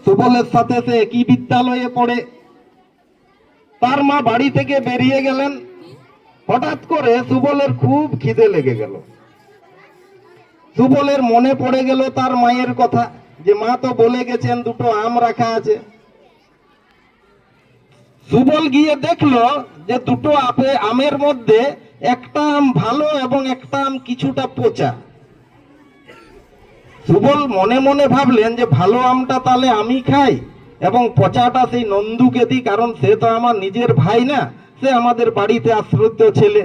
সুবলের সাথে সে একই বিদ্যালয়ে পড়ে। তার মা বাড়ি থেকে বেরিয়ে গেলেন। হঠাৎ করে সুবলের খুব খিদে লেগে গেল। সুবলের মনে পড়ে গেল তার মায়ের কথা, যে মা তো বলে গেছেন দুটো আম রাখা আছে। সুবল গিয়ে দেখলো যে দুটো আমের মধ্যে একটা আম ভালো এবং একটা আম কিছুটা পচা। সুবল মনে মনে ভাবলেন যে ভালো আমটা তাহলে আমি খাই এবং পচাটা সেই নন্দুকে দিই, কারণ সে তো আমার নিজের ভাই না, সে আমাদের বাড়িতে আশ্রিত ছেলে।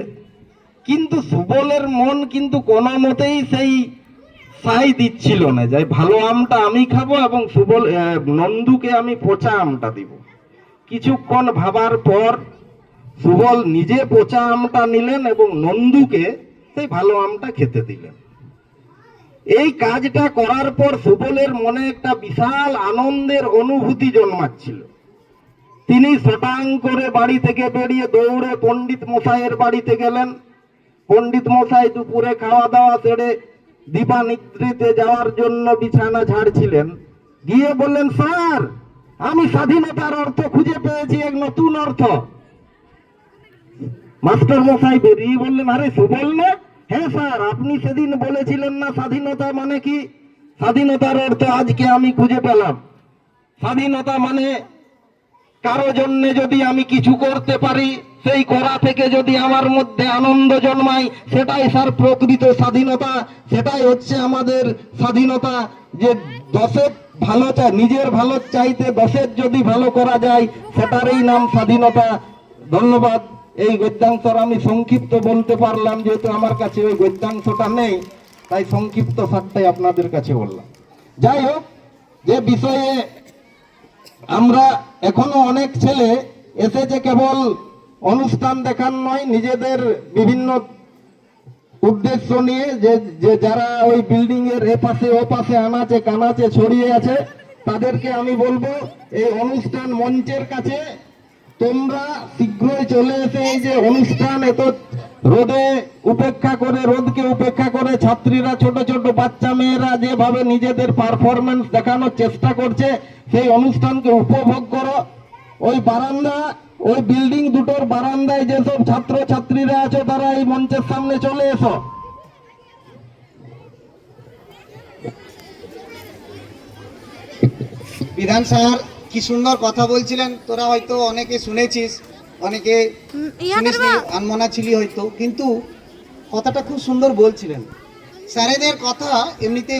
কিন্তু সুবলের মন কিন্তু কোনো মতেই সেই সাই দিচ্ছিল না যে ভালো আমটা আমি খাবো এবং নন্দুকে আমি পচা আমটা দিব। কিছুক্ষণ ভাবার পর সুবল নিজে পচা আমটা নিলেন এবং নন্দুকে সেই ভালো আমটা খেতে দিলেন। এই কাজটা করার পর সুবলের মনে একটা বিশাল আনন্দের অনুভূতি জন্মাচ্ছিল। তিনি শটাং করে বাড়ি থেকে বেরিয়ে দৌড়ে পণ্ডিত মশাইয়ের বাড়িতে গেলেন। পণ্ডিত মশাই দুপুরে খাওয়া দাওয়া সেরে দিবানিদ্রিতে যাওয়ার জন্য বিছানা ঝাড়ছিলেন। গিয়ে বললেন, স্যার, আমি স্বাধীনতার অর্থ খুঁজে পেয়েছি, এক নতুন অর্থ। মাস্টার মশাই বেরিয়ে বললেন, আরে সুবল না? হ্যাঁ স্যার, আপনি সেদিন বলেছিলেন না স্বাধীনতা মানে কি? স্বাধীনতার অর্থ আজকে আমি খুঁজে পেলাম। স্বাধীনতা মানে কারো জন্য যদি আমি কিছু করতে পারি, সেই করা থেকে যদি আমার মধ্যে আনন্দ জন্মায়, সেটাই স্যার প্রকৃত স্বাধীনতা। সেটাই হচ্ছে আমাদের স্বাধীনতা, যে দশের ভালো চাই, নিজের ভালো চাইতে দশের যদি ভালো করা যায়, সেটারই নাম স্বাধীনতা। ধন্যবাদ। এই গদ্যাংশর আমি সংক্ষিপ্ত বলতে পারলাম, যেহেতু আমার কাছে ওই গদ্যাংশটা নেই, তাই সংক্ষিপ্ত সারটাই আপনাদের কাছে বললাম। যাই হোক, যে বিষয়ে আমরা এখনো অনেক ছেলে এসেছে কেবল অনুষ্ঠান দেখান নয়, নিজেদের বিভিন্ন উদ্দেশ্য নিয়ে, যে যারা ওই বিল্ডিং এর এপাশে ওপাশে আনাচে কানাচে ছড়িয়ে আছে, তাদেরকে আমি বলবো এই অনুষ্ঠান মঞ্চের কাছে তোমরা শীঘ্রই চলে এসে এই যে অনুষ্ঠান, এত রোদকে উপেক্ষা করে ছাত্রীরা, ছোট ছোট বাচ্চা মেয়েরা যেভাবে নিজেদের পারফরমেন্স দেখানোর চেষ্টা করছে, সেই অনুষ্ঠানকে উপভোগ করো। ওই বিল্ডিং দুটোর বারান্দায় যেসব ছাত্র ছাত্রীরা আছে, তারা এই মঞ্চের সামনে চলে এসো। বিধান স্যার কি সুন্দর কথা বলছিলেন, তোরা হয়তো অনেকে শুনেছিস, অনেকে শুনিসনি, আনমনা ছিলি হয়তো, কিন্তু কথাটা খুব সুন্দর বলছিলেন। স্যারেদের কথা এমনিতে